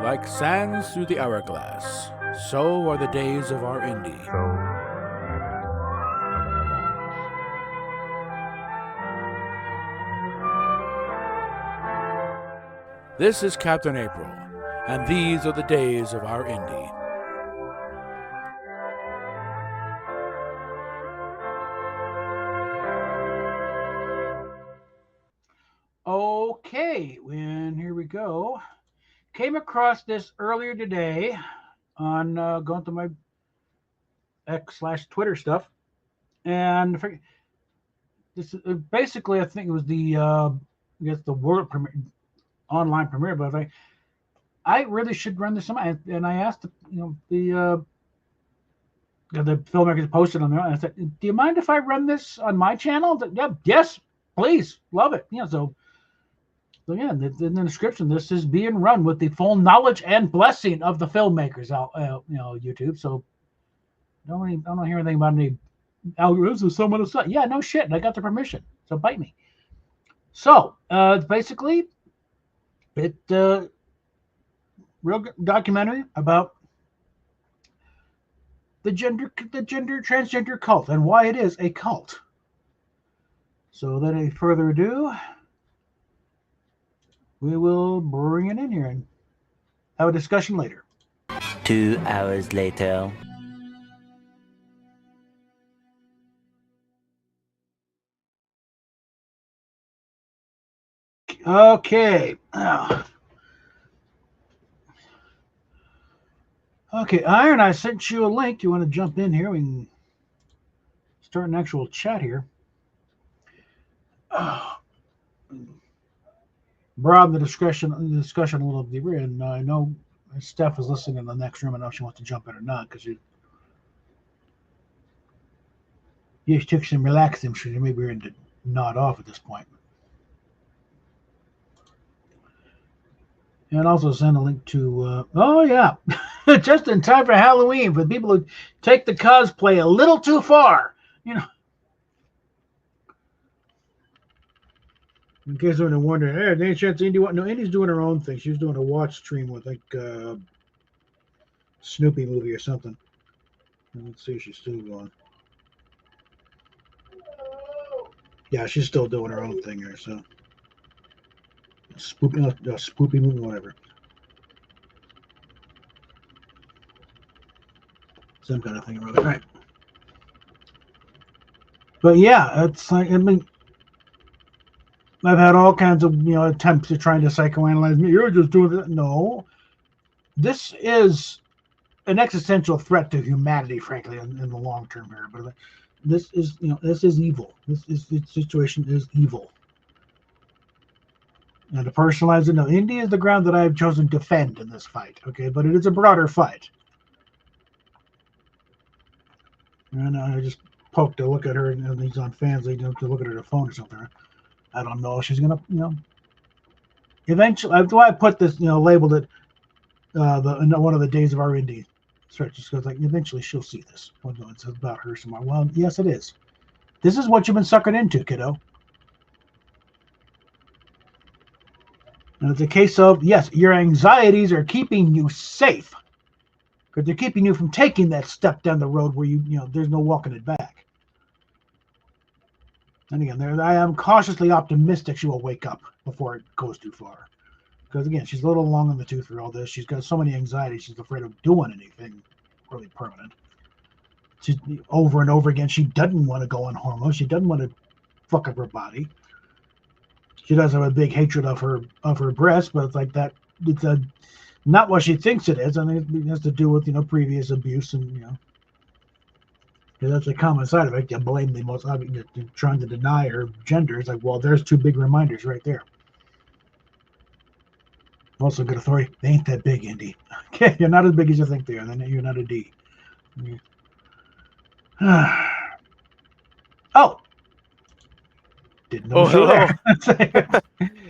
Like sands through the hourglass, so are the days of our Indy. This is Captain April, and these are the days of our Indy. Okay, and here we go. Came across this earlier today on going to my X/Twitter stuff, and this basically I think it was the I guess the world premiere, online premiere, but I really should run this. And I asked the filmmakers posted on there, and I said, "Do you mind if I run this on my channel?" Yeah, yes, please, love it. So yeah, in the description, this is being run with the full knowledge and blessing of the filmmakers out, YouTube. So don't hear anything about any algorithms or someone else. Yeah, no shit. I got the permission, so bite me. So basically, it real documentary about the transgender cult and why it is a cult. So without any further ado, we will bring it in here and have a discussion later. 2 hours later. Okay. Okay, Iron, I sent you a link. You want to jump in here? We can start an actual chat here. Broaden the discussion a little deeper, and I know Steph is listening in the next room. I know if she wants to jump in or not because she took some relaxing. She maybe ready to nod off at this point. And also send a link to, oh yeah, just in time for Halloween for people who take the cosplay a little too far. In case anyone wondering, hey, any chance Indy? No, Indy's doing her own thing. She was doing a watch stream with Snoopy movie or something. Let's see if she's still going. Yeah, she's still doing her own thing here. So spoopy movie, whatever. Some kind of thing or other. Right. But yeah, it's like I've had all kinds of attempts to trying to psychoanalyze me. You're just doing it. No, this is an existential threat to humanity, frankly, in the long term here. But this is evil. This situation is evil. And to personalize it, no, India is the ground that I have chosen to defend in this fight. Okay, but it is a broader fight. And I just poked to look at her, and he's on fans. They to look at her phone or something. I don't know. She's gonna, eventually. That's why I put this, labeled it one of the days of our Indy stretches, because like eventually she'll see this. Well, no, it's about her somewhere. Well, yes, it is. This is what you've been suckered into, kiddo. And it's a case of, yes, your anxieties are keeping you safe, because they're keeping you from taking that step down the road where there's no walking it back. And again, I am cautiously optimistic she will wake up before it goes too far. Because again, she's a little long in the tooth for all this. She's got so many anxieties. She's afraid of doing anything really permanent. She's over and over again. She doesn't want to go on hormones. She doesn't want to fuck up her body. She does have a big hatred of her breast, but it's like that. It's not what she thinks it is. I think it has to do with previous abuse and that's a common side of it. You blame the most obvious, trying to deny her gender. It's like, well, there's two big reminders right there. Also, good authority. They ain't that big, Indy. Okay, you're not as big as you think they are. Then you're not a D. Oh, didn't know you were there.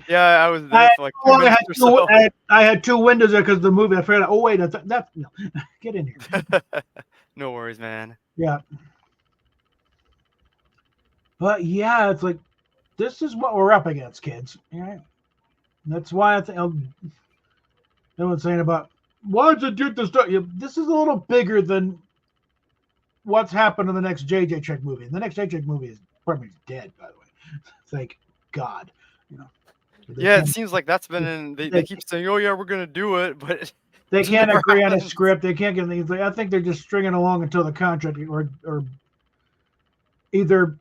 Yeah, I was there for like 2 minutes or so. I had two windows there because of the movie. I figured, oh wait, that's no. Get in here. No worries, man. Yeah. But yeah, it's like this is what we're up against, kids. Right? That's why I think. Everyone's saying about why did you do this? This is a little bigger than what's happened in the next JJ Trek movie. And the next JJ movie is probably dead, by the way. Thank God. Yeah, it seems like that's been in. They keep saying, "Oh yeah, we're gonna do it," but they can't agree on a happens. script. They can't get anything. I think they're just stringing along until the contract, or either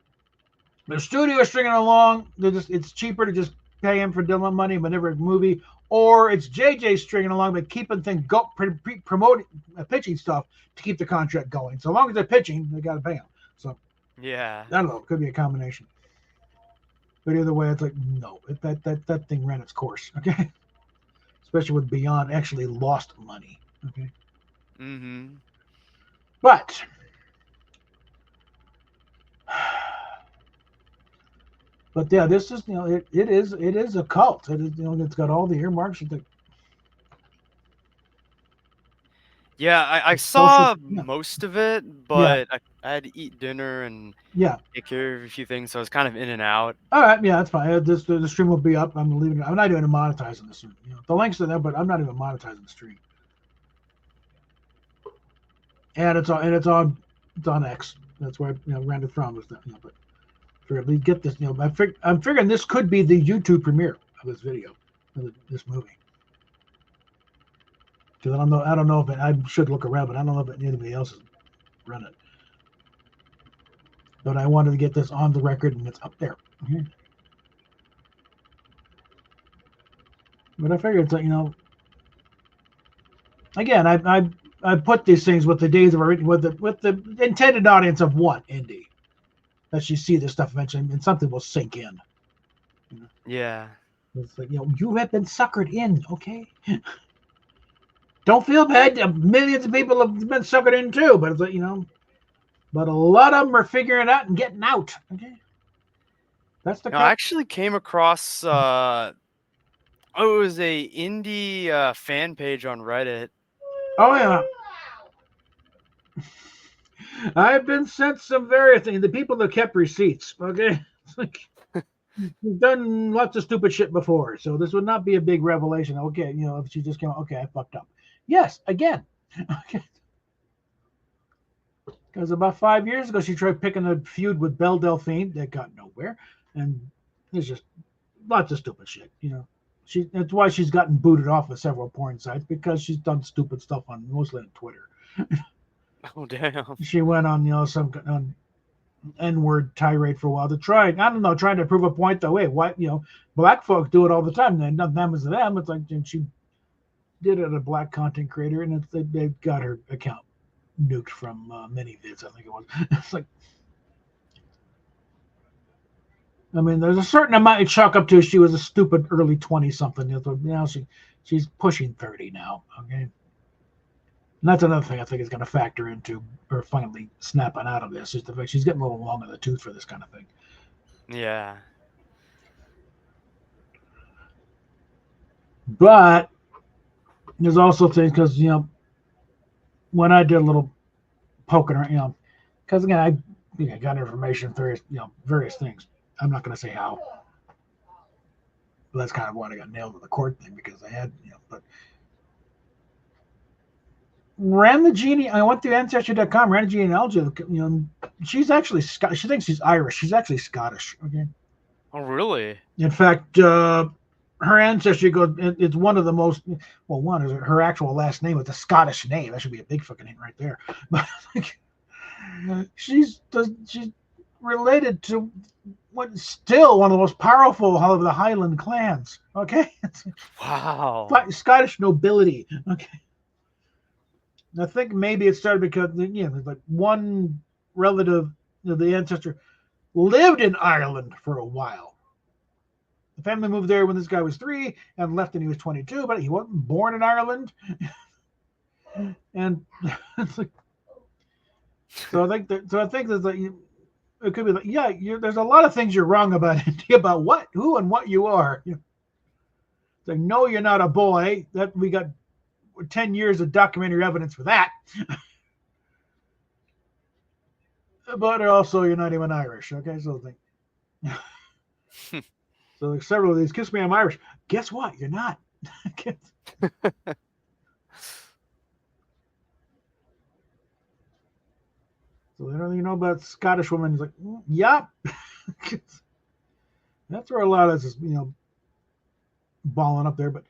the studio is stringing along. It's cheaper to just pay him for doing money whenever a movie, or it's JJ stringing along but keeping things promoting pitching stuff to keep the contract going. So long as they're pitching, they got to pay him. So Yeah. I don't know. It could be a combination. But either way, it's like no, that thing ran its course. Okay, especially with Beyond actually lost money. Okay. Mm-hmm. But yeah, this is it is a cult. It is it's got all the earmarks. Yeah, I saw most of it, but I had to eat dinner and take care of a few things, so I was kind of in and out. All right, yeah, that's fine. The stream will be up. I'm leaving it. I'm not even monetizing the stream. The links are there, but I'm not even monetizing the stream. And it's on X. That's where Randy Fromm was. But for we get this, I'm figuring this could be the YouTube premiere of this video, of this movie. Because I don't know if I should look around, but I don't know if anybody else has run it. But I wanted to get this on the record, and it's up there. Mm-hmm. But I figured it's again, I put these things with the days of with the intended audience of what Indy, that you see this stuff eventually, and something will sink in. Yeah. It's like you have been suckered in, okay? Don't feel bad. Millions of people have been suckered in too, but it's like but a lot of them are figuring it out and getting out. Okay, that's the. I actually came across. It was a Indy fan page on Reddit. Oh yeah. I've been sent some various things. The people that kept receipts. Okay, it's like you've done lots of stupid shit before, so this would not be a big revelation. Okay, if she just came, okay, I fucked up. Yes, again. Okay. Because about 5 years ago, she tried picking a feud with Belle Delphine that got nowhere, and there's just lots of stupid shit. That's why she's gotten booted off of several porn sites, because she's done stupid stuff mostly on Twitter. Oh damn! She went on some N-word tirade for a while to trying to prove a point that way. Why black folks do it all the time. And nothing happens to them. It's like, and she did it, a black content creator, and they got her account nuked from ManyVids, I think it was. It's like, I mean, there's a certain amount you chalk up to. She was a stupid early 20-something. Now she's pushing 30 now. Okay, and that's another thing I think is going to factor into her finally snapping out of this. Is the fact she's getting a little long in the tooth for this kind of thing. Yeah. But there's also things, because when I did a little poking around, because again I got information, various things. I'm not going to say how, but that's kind of what I got nailed with the court thing, because I had but ran the genie. I went through ancestry.com, ran a genealogy. She's actually Scottish. She thinks she's Irish. She's actually Scottish. Okay. Oh really? In fact, her ancestry goes. It's one of the most. Well, one is her actual last name. It's a Scottish name. That should be a big fucking hint right there. But she's related to what's still one of the most powerful of the Highland clans. Okay. Wow. Scottish nobility. Okay. I think maybe it started because like one relative, the ancestor, lived in Ireland for a while. The family moved there when this guy was 3 and left when he was 22, but he wasn't born in Ireland. And it's like, so I think there's like, it could be like, there's a lot of things you're wrong about what, who, and what you are. It's like, no, you're not a boy. That we got 10 years of documentary evidence for that. But also, you're not even Irish. Okay, so so like several of these, kiss me, I'm Irish. Guess what? You're not. So they don't even know about Scottish women. He's like, yep. That's where a lot of this is, balling up there. But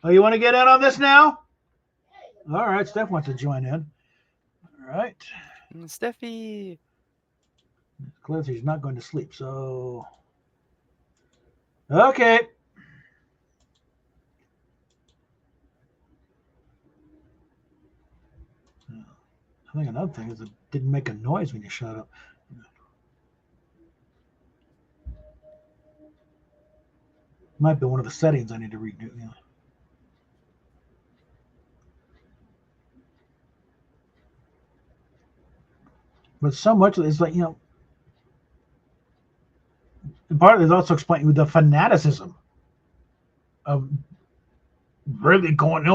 oh, you want to get in on this now? All right, Steph wants to join in. All right. Steffi. Clearly she's not going to sleep, so okay. I think another thing is it didn't make a noise when you shut up. Might be one of the settings I need to redo. But so much of it is like, part of it is also explaining with the fanaticism of really going,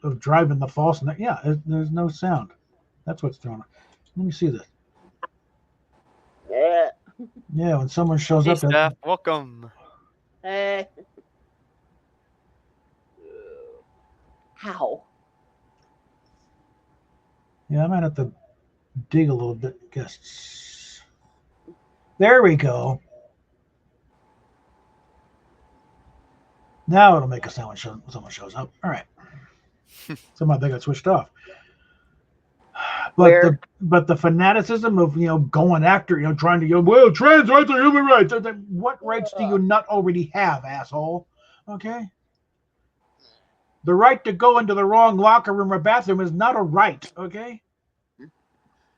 of driving the false. Yeah, there's no sound. That's what's thrown. Let me see this. Yeah, when someone shows Hey, up. Steph, welcome. Hey. How? Yeah, I might have to dig a little bit. Guess. There we go. Now it'll make a sound when someone shows up. All right. Somehow they got switched off. But the fanaticism of going after trying to well, trans rights are human rights. What rights do you not already have, asshole? Okay. The right to go into the wrong locker room or bathroom is not a right. Okay.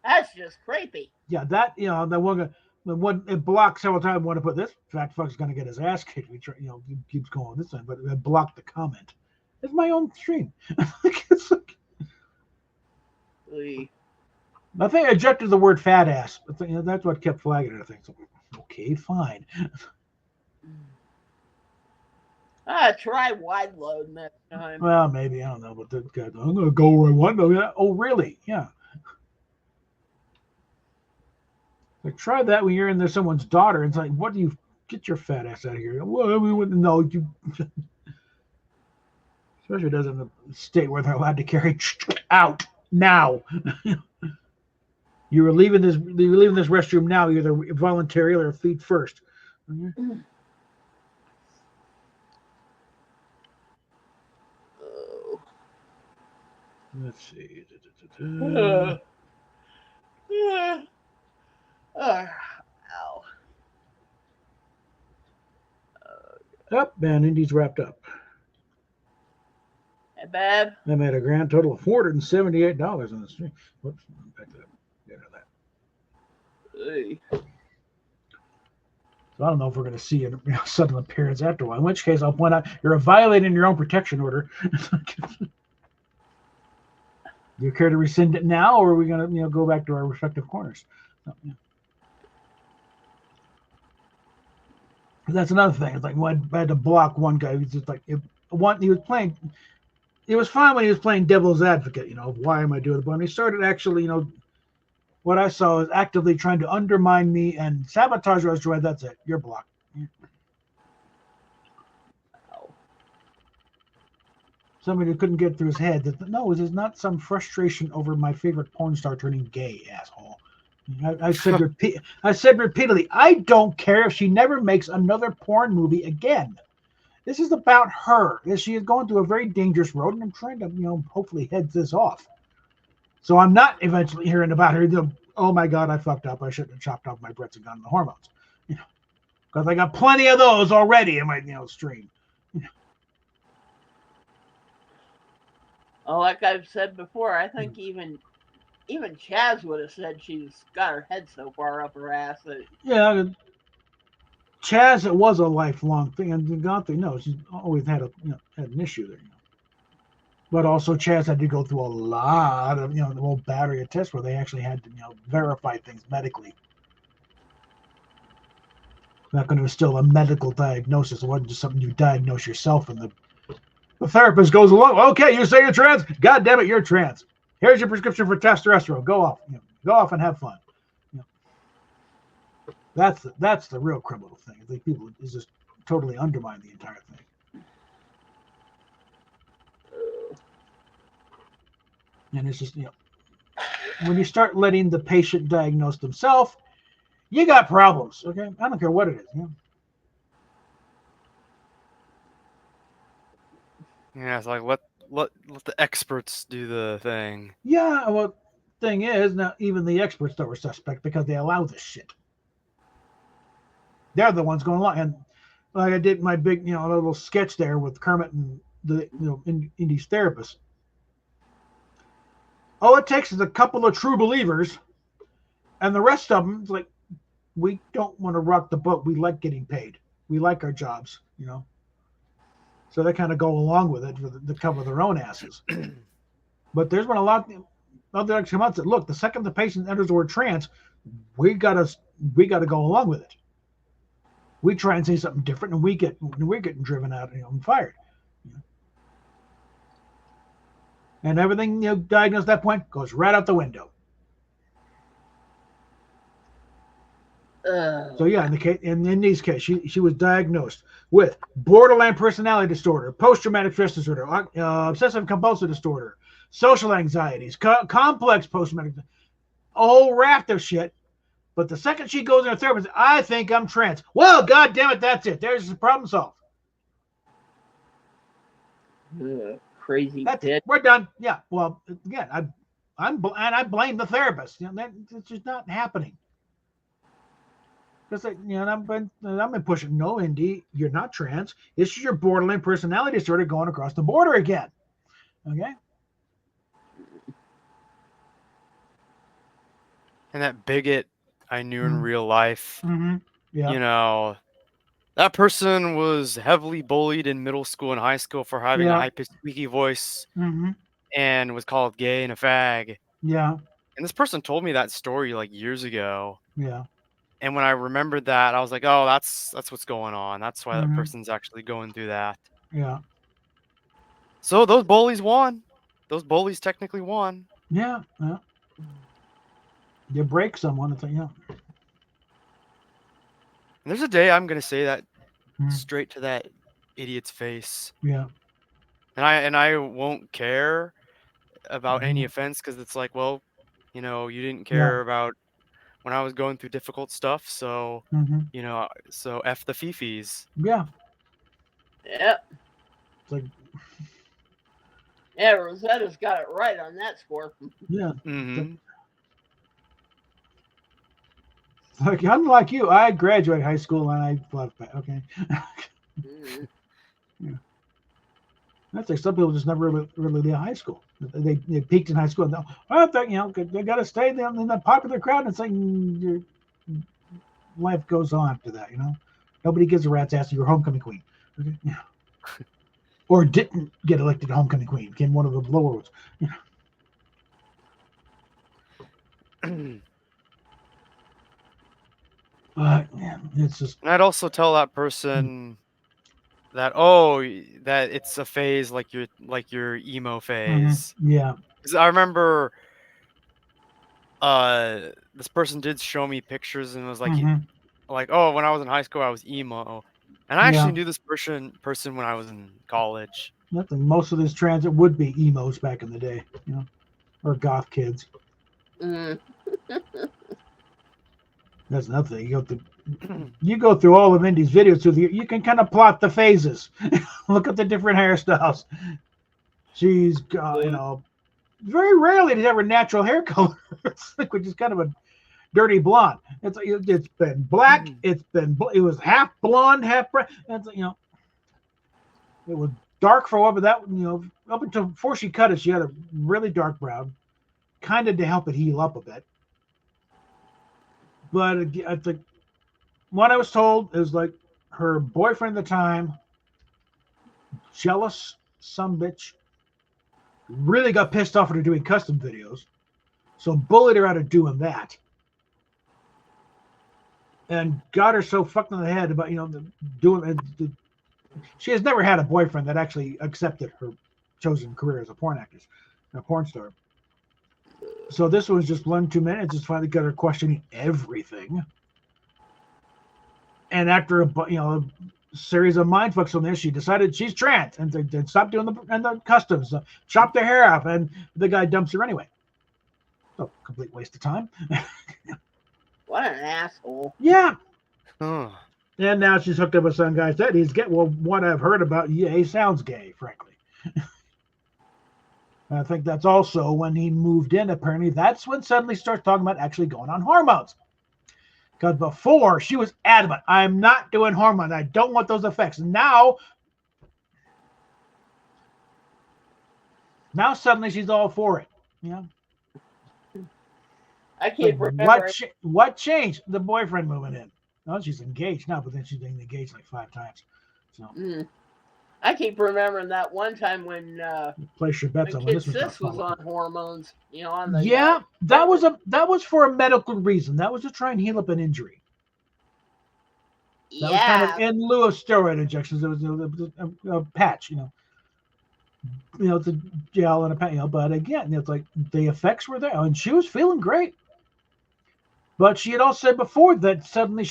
That's just creepy. Yeah, that the one it blocks several times. Want to put this fat fuck's gonna get his ass kicked. We try, he keeps going this time, but it blocked the comment. It's my own stream. It's like, I think I ejected the word fat ass. That's what kept flagging it. I think. So, okay, fine. Try wide load next time. Well, maybe I don't know, but I'm gonna go where I want to. Yeah. Oh, really? Yeah. Like, try that when you're in there, someone's daughter. It's like, what do you get your fat ass out of here? Well, we wouldn't know you. Especially does in the state where they're allowed to carry out now. You're leaving this restroom now, either voluntarily or feet first. Mm-hmm. Let's see. Ow. Up, and Indy's wrapped up. Hey, babe. I made a grand total of $478 on the stream. Whoops, back to that. Get rid of that. Hey. So I don't know if we're going to see a sudden appearance after a while. In which case, I'll point out you're violating your own protection order. Do you care to rescind it now, or are we going to go back to our respective corners? So, yeah. That's another thing. It's like I had to block one guy. He was just like he was playing. It was fine when he was playing devil's advocate. Why am I doing it? But when he started actually, what I saw is actively trying to undermine me and sabotage us. That's it. You're blocked. Yeah. Somebody who couldn't get through his head that no, it is not some frustration over my favorite porn star turning gay, asshole. I said repeatedly, I don't care if she never makes another porn movie again. This is about her. She is going through a very dangerous road, and I'm trying to, hopefully head this off. So I'm not eventually hearing about her. Oh my God, I fucked up. I shouldn't have chopped off my breasts and gotten the hormones. Because I got plenty of those already in my stream. Oh, like I've said before, I think even Chaz would have said she's got her head so far up her ass that. Yeah, Chaz, it was a lifelong thing, and Gaunthy, no, she's always had an issue there. But also, Chaz had to go through a lot of the whole battery of tests where they actually had to verify things medically. Not going to instill a medical diagnosis. It wasn't just something you diagnose yourself, and the therapist goes along. Okay, you say you're trans. God damn it, you're trans. Here's your prescription for testosterone. Go off. Go off and have fun. That's the real criminal thing. Like people just totally undermine the entire thing. And it's just, when you start letting the patient diagnose themselves, you got problems. Okay, I don't care what it is. Yeah, it's like let the experts do the thing. Yeah, well, thing is, now even the experts are suspect because they allow this shit. They're the ones going along. And like I did my big, little sketch there with Kermit and the, Indy's therapist. All it takes is a couple of true believers, and the rest of them, it's like, we don't want to rock the boat. We like getting paid. We like our jobs, So they kind of go along with it to cover their own asses. But there's been a lot of the come out that look, the second the patient enters the word trans, we gotta go along with it. We try and say something different, and we're getting driven out, and fired. And everything diagnosed at that point goes right out the window. So yeah, in Indy's case, she was diagnosed with borderline personality disorder, post-traumatic stress disorder, obsessive compulsive disorder, social anxieties, complex post-traumatic, a whole raft of shit. But the second she goes in her therapist, I think I'm trans. Well, God damn it, that's it. There's the problem solved. Crazy bitch. We're done. Yeah. Well, again, I blame the therapist. It's just not happening. Because I've been pushing. No, Indy, you're not trans. It's your borderline personality disorder going across the border again. Okay. And that bigot I knew in real life, Yeah. That person was heavily bullied in middle school and high school for having a high-pitched, squeaky voice, and was called gay and a fag. Yeah. And this person told me that story like years ago. Yeah. And when I remembered that, I was like, "Oh, that's what's going on. That's why that person's actually going through that." Yeah. So those bullies won. Those bullies technically won. Yeah. Yeah. You break someone, it's like, And there's a day I'm gonna say that straight to that idiot's face. Yeah. And I won't care about any offense because it's like, well, you didn't care about when I was going through difficult stuff, so so F the fifis. Yeah. Yep. It's like, yeah, Rosetta's got it right on that score. Yeah. Mm-hmm. Like, unlike you, I graduated high school and I left back. Okay. Yeah. That's like some people just never really leave high school. They peaked in high school. And they got to stay in the popular crowd. And it's like your life goes on after that. Nobody gives a rat's ass to your homecoming queen. Okay. Yeah. Or didn't get elected homecoming queen. Became one of the lower ones. But yeah, it's just. And I'd also tell that person that that it's a phase like your emo phase. Yeah. Because I remember this person did show me pictures and was like oh, when I was in high school I was emo. And I actually knew this person when I was in college. Nothing. Most of this transit would be emos back in the day, or goth kids. That's nothing. You go through all of Indy's videos, so you can kind of plot the phases. Look at the different hairstyles. She's very rarely does ever natural hair color, which is kind of a dirty blonde. It's been black. It was half blonde, half brown. It was dark for a while, but that up until before she cut it, she had a really dark brown, kind of to help it heal up a bit. But I think what I was told is like her boyfriend at the time, jealous sumbitch, really got pissed off at her doing custom videos, so bullied her out of doing that, and got her so fucked in the head about she has never had a boyfriend that actually accepted her chosen career as a porn actress, a porn star. So this was just 1-2 minutes. Just finally got her questioning everything. And after series of mind fucks from this. She decided she's trans and they stop doing the customs, chop their hair off, and the guy dumps her anyway. So complete waste of time. What an asshole. Yeah. Oh. And now she's hooked up with some guy. Said he's what I've heard about, he sounds gay, frankly. I think that's also when he moved in, apparently. That's when suddenly starts talking about actually going on hormones. Because before, she was adamant, I'm not doing hormones. I don't want those effects. Now suddenly she's all for it. Yeah. I keep remembering. What changed? The boyfriend moving in. No, she's engaged now, but then she's been engaged like 5 times. So I keep remembering that one time when place your bets on Kid Sis was on hormones. On the that was for a medical reason. That was to try and heal up an injury. That was kind of in lieu of steroid injections. It was a patch, it's a gel and a patch. But again, it's like the effects were there, and she was feeling great. But she had also said before that suddenly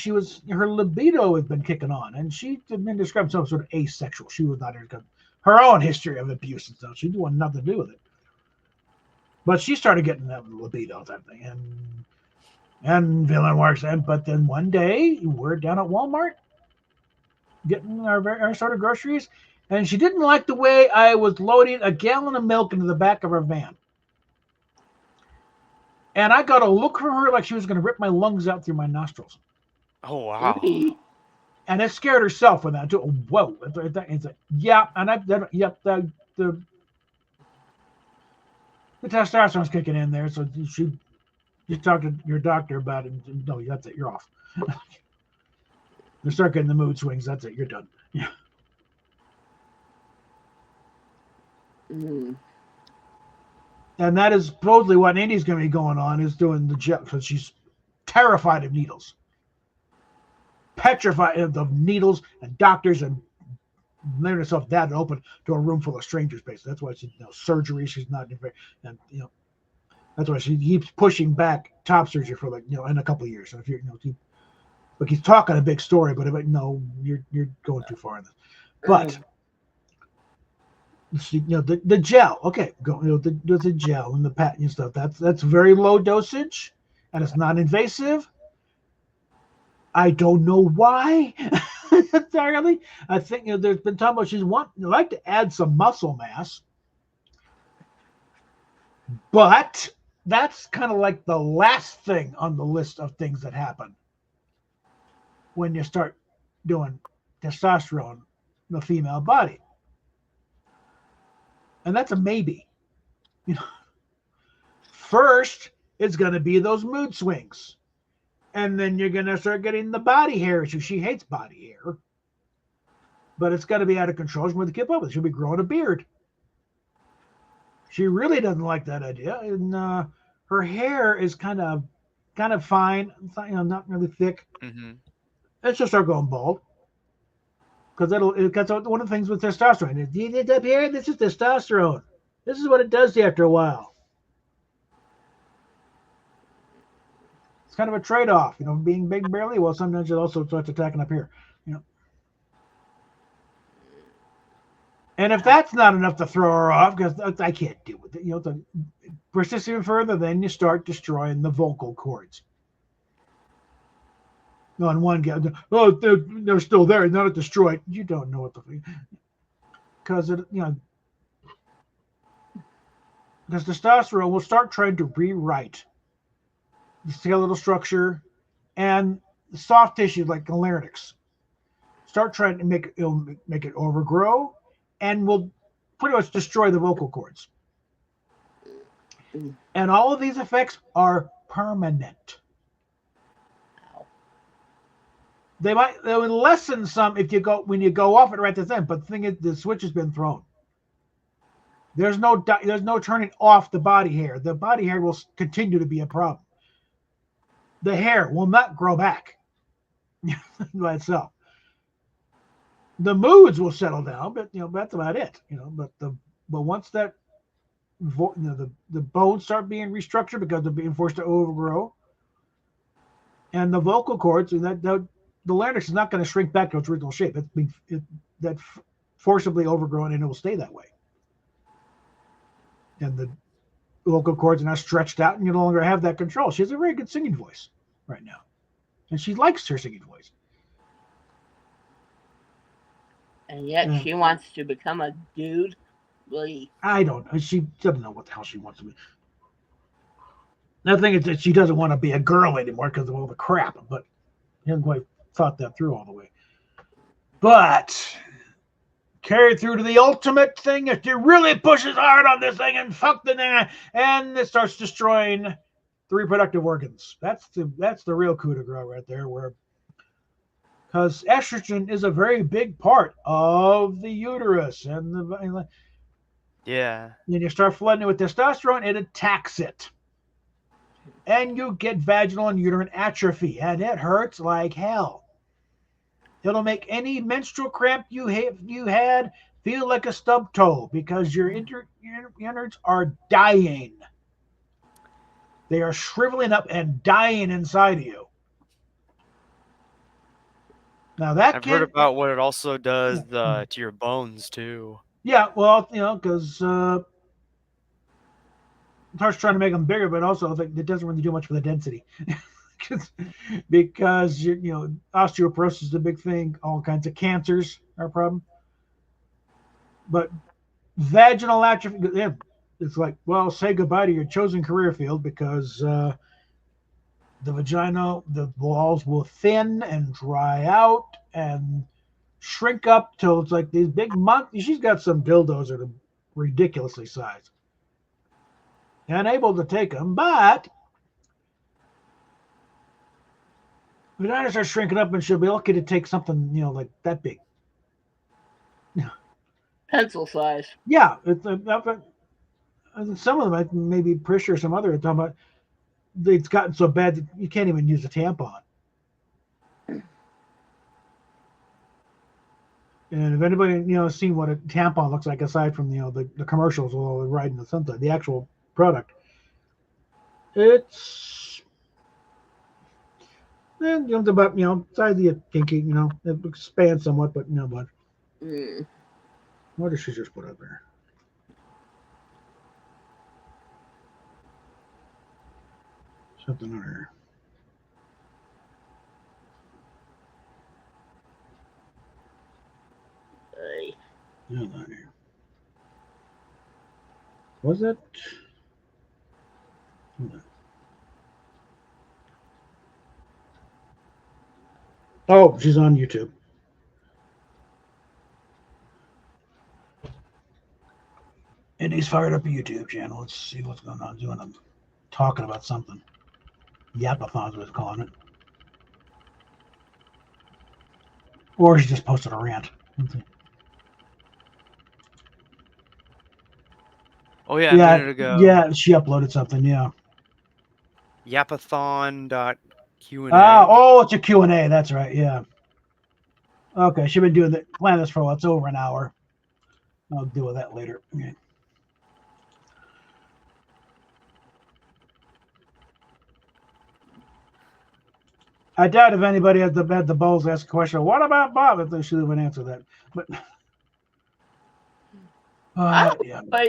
her libido had been kicking on, and she had been described some sort of asexual. She was not her own history of abuse and stuff. She didn't want nothing to do with it. But she started getting that libido type thing, and feeling worse. But then one day we're down at Walmart getting our sort of groceries, and she didn't like the way I was loading a gallon of milk into the back of her van. And I got a look from her like she was going to rip my lungs out through my nostrils. Oh, wow. And it scared herself with that too. Whoa. It's like, yeah. And the testosterone's kicking in there. So you talk to your doctor about it. No, that's it. You're off. You start getting the mood swings. That's it. You're done. Yeah. And that is supposedly what Indy's going to be going on, is doing the gel, because she's terrified of needles, petrified of needles and doctors, and letting herself that open to a room full of strangers. Basically, that's why she, surgery. She's not, and that's why she keeps pushing back top surgery for in a couple of years. So if you're, look, he's talking a big story, but no, you're going too far in this. But the gel, okay, the gel and the patent and stuff. That's very low dosage, and it's not invasive. I don't know why entirely. I think there's been talk about she's like to add some muscle mass, but that's kind of like the last thing on the list of things that happen when you start doing testosterone in the female body. And that's a maybe. First, it's going to be those mood swings. And then you're going to start getting the body hair issue. She hates body hair. But it's got to be out of control. She's going to keep up with it. She'll be growing a beard. She really doesn't like that idea. And her hair is kind of fine. Not really thick. Mm-hmm. And she'll start going bald. Because that's one of the things with testosterone. You get up here, this is testosterone. This is what it does to you after a while. It's kind of a trade-off, being big barely. Well, sometimes it also starts attacking up here, And if that's not enough to throw her off, because I can't deal with it, to persist even further, then you start destroying the vocal cords. On one guy, they're still there, not destroyed. You don't know what because because testosterone will start trying to rewrite the skeletal structure and the soft tissue like the larynx. Start trying to make it overgrow, and will pretty much destroy the vocal cords. And all of these effects are permanent. They would lessen some when you go off it right at the end. But the thing is, the switch has been thrown. There's no turning off the body hair. The body hair will continue to be a problem. The hair will not grow back by itself. The moods will settle down, but that's about it. But once that the bones start being restructured because they're being forced to overgrow, and the vocal cords, and the larynx is not going to shrink back to its original shape. That's forcibly overgrown, and it will stay that way. And the vocal cords are now stretched out, and you no longer have that control. She has a very good singing voice right now, and she likes her singing voice. And yet she wants to become a dude. I don't know. She doesn't know what the hell she wants to be. The thing is that she doesn't want to be a girl anymore because of all the crap, but she hasn't quite thought that through all the way. But carried through to the ultimate thing, if she really pushes hard on this thing and fuck the thing, and it starts destroying the reproductive organs. That's the real coup de grace right there, where because estrogen is a very big part of the uterus, and the Yeah. Then you start flooding it with testosterone, it attacks it. And you get vaginal and uterine atrophy, and it hurts like hell. It'll make any menstrual cramp you had feel like a stub toe because your innards are dying. They are shriveling up and dying inside of you. Now I've heard about what it also does to your bones too. Yeah, well, because it starts trying to make them bigger, but also it doesn't really do much for the density. because osteoporosis is a big thing. All kinds of cancers are a problem. But vaginal atrophy, it's like, well, say goodbye to your chosen career field because the vagina, the walls will thin and dry out and shrink up till it's like these big monkeys. She's got some dildos that are ridiculously sized and able to take them, but vaginas start shrinking up and she'll be lucky to take something, like that big. Pencil size. Yeah. Some of them, maybe Prisha or some other, talking about it's gotten so bad that you can't even use a tampon. And if anybody, seen what a tampon looks like aside from, the commercials or the riding the sunset, the actual product, it's about, size of your pinky, it expands somewhat, but no much. What did she just put up there? Something on her. No, not here. Was it? Oh, she's on YouTube. And he's fired up a YouTube channel. Let's see what's going on. I'm talking about something. Yapathon's was calling it. Or she just posted a rant. Oh yeah, a minute ago. Yeah, she uploaded something, yeah. Yapathon.Q&A. It's a Q&A, that's right, yeah. Okay, she's been planning this for a while. It's over an hour. I'll deal with that later. Okay. I doubt if anybody had the balls to ask a question, what about Bob? If they should have answered that. But He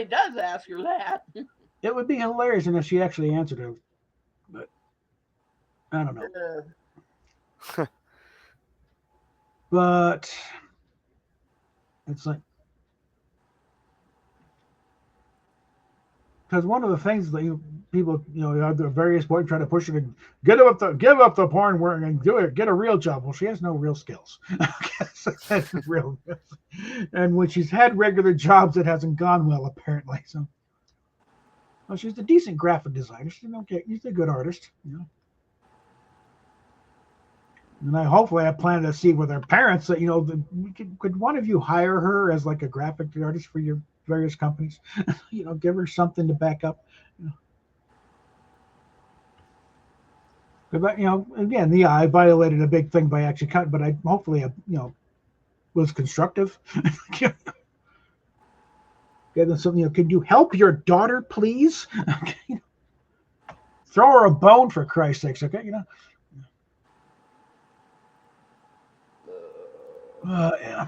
does ask her that. It would be hilarious if she actually answered it. But I don't know. But it's like, because one of the things that people, at the various points try to push her to give up the porn work and do it, get a real job. Well, she has no real skills. And when she's had regular jobs, it hasn't gone well, apparently. So, well, she's a decent graphic designer. She's a good artist, And hopefully I plan to see with her parents that, could one of you hire her as like a graphic artist for your various companies? Give her something to back up. But, again, I violated a big thing by actually cutting, but I hopefully, was constructive. Give them something, could you help your daughter, please? Throw her a bone, for Christ's sakes, okay? Yeah.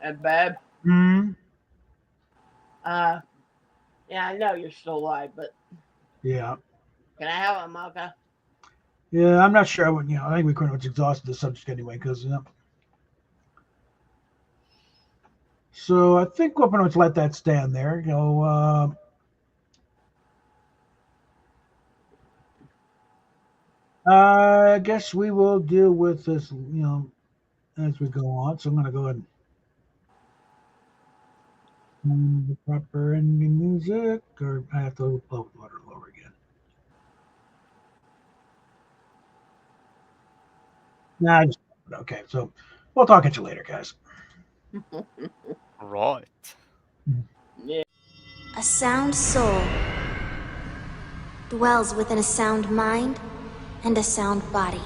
And babe, Hmm. yeah, I know you're still alive, but Yeah. can I have a mocha? Yeah, I'm not sure. I would, I think we pretty much exhausted the subject anyway, because, So I think we'll pretty much let that stand there. I guess we will deal with this, as we go on. So I'm going to go ahead and the proper ending music, or I have to upload it lower again. Nah, okay. So we'll talk at you later, guys. Right. Yeah. A sound soul dwells within a sound mind and a sound body.